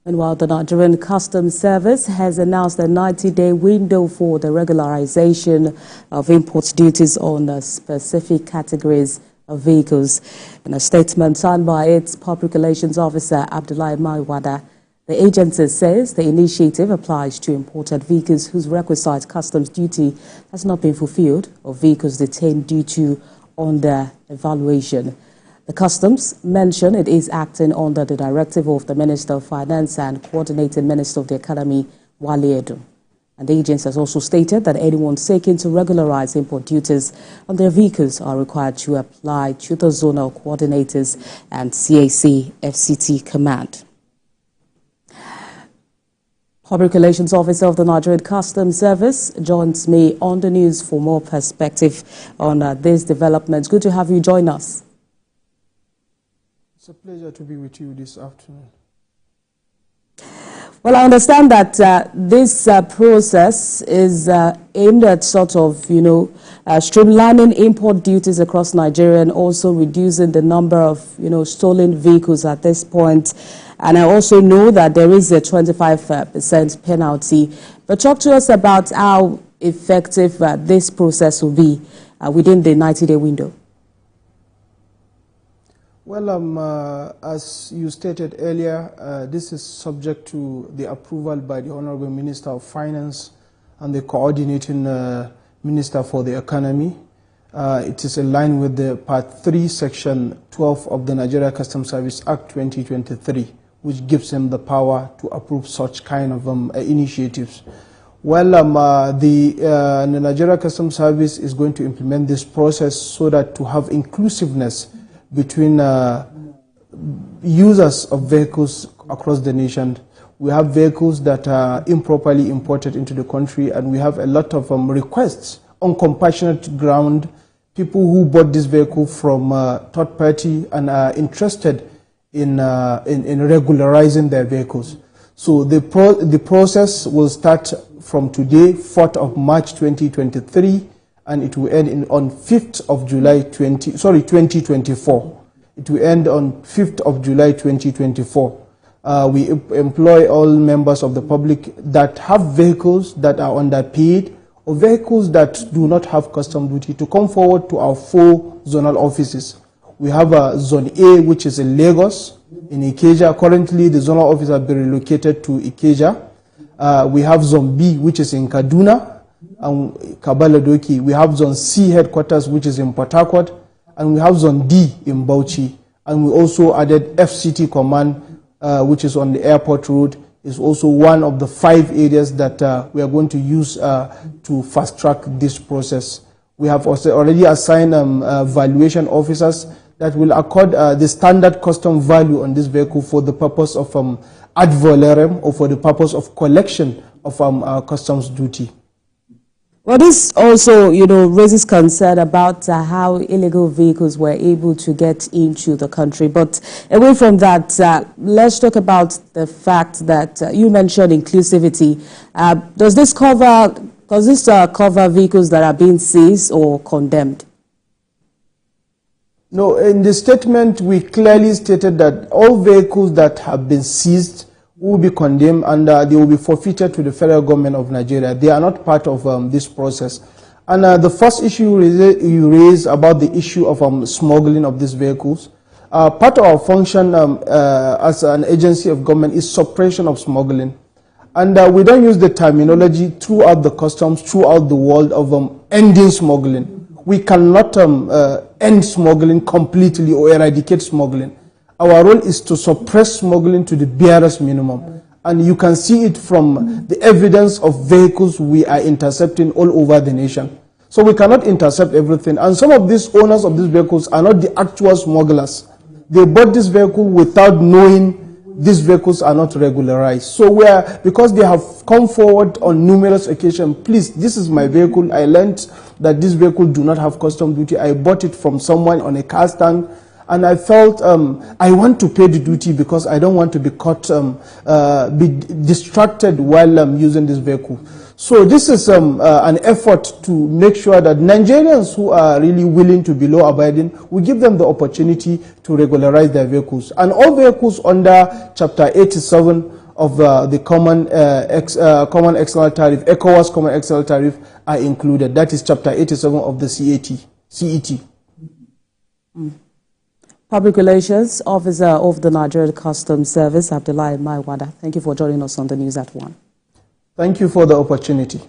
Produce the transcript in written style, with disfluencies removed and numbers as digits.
Meanwhile, the Nigerian Customs Service has announced a 90-day window for the regularization of import duties on specific categories of vehicles. In a statement signed by its Public Relations Officer, Abdullahi Maiwada, the agency says the initiative applies to imported vehicles whose requisite customs duty has not been fulfilled or vehicles detained due to undervaluation. The Customs mentioned it is acting under the directive of the Minister of Finance and Coordinating Minister of the Economy, Wale Edun. And the agency has also stated that anyone seeking to regularize import duties on their vehicles are required to apply to the Zonal coordinators and CAC FCT command. Public Relations Officer of the Nigerian Customs Service joins me on the news for more perspective on this development. Good to have you join us. It's a pleasure to be with you this afternoon. Well, I understand that this process is aimed at sort of, streamlining import duties across Nigeria and also reducing the number of, stolen vehicles at this point. And I also know that there is a 25% penalty. But talk to us about how effective this process will be within the 90-day window. Well, as you stated earlier, this is subject to the approval by the Honorable Minister of Finance and the Coordinating Minister for the Economy. It is in line with the Part 3, Section 12 of the Nigerian Customs Service Act 2023, which gives them the power to approve such kind of initiatives. Well, the Nigerian Customs Service is going to implement this process so that to have inclusiveness between users of vehicles across the nation. We have vehicles that are improperly imported into the country, and we have a lot of requests on compassionate ground, people who bought this vehicle from third party and are interested in regularizing their vehicles. So the process will start from today, 4th of March 2023, and it will end on 5th of July 2024. It will end on 5th of July 2024. We employ all members of the public that have vehicles that are underpaid or vehicles that do not have custom duty to come forward to our 4 zonal offices. We have a Zone A, which is in Lagos, in Ikeja. Currently, the zonal office has been relocated to Ikeja. We have Zone B, which is in Kaduna and Kabaladoki. We have Zone C headquarters, which is in Port Harcourt, and we have Zone D in Bauchi. And we also added FCT command, which is on the airport road. Is also one of the 5 areas that we are going to use to fast track this process. We have also already assigned valuation officers that will accord the standard custom value on this vehicle for the purpose of ad valorem or for the purpose of collection of customs duty. Well, this also, raises concern about how illegal vehicles were able to get into the country. But away from that, let's talk about the fact that you mentioned inclusivity. Does this cover vehicles that are being seized or condemned? No, in the statement, we clearly stated that all vehicles that have been seized will be condemned and they will be forfeited to the federal government of Nigeria. They are not part of this process. And the first issue you raised about the issue of smuggling of these vehicles. Part of our function as an agency of government is suppression of smuggling. And we don't use the terminology throughout the customs, throughout the world of ending smuggling. We cannot end smuggling completely or eradicate smuggling. Our role is to suppress smuggling to the barest minimum. And you can see it from the evidence of vehicles we are intercepting all over the nation. So we cannot intercept everything. And some of these owners of these vehicles are not the actual smugglers. They bought this vehicle without knowing these vehicles are not regularized. So because they have come forward on numerous occasions, please, this is my vehicle. I learned that this vehicle do not have custom duty. I bought it from someone on a car stand. And I felt I want to pay the duty because I don't want to be caught, be distracted while I'm using this vehicle. So this is an effort to make sure that Nigerians who are really willing to be law-abiding, we give them the opportunity to regularize their vehicles. And all vehicles under Chapter 87 of the common external tariff, ECOWAS common external tariff, are included. That is Chapter 87 of the CET. Public Relations Officer of the Nigerian Customs Service, Abdullahi Maiwada. Thank you for joining us on the News at 1. Thank you for the opportunity.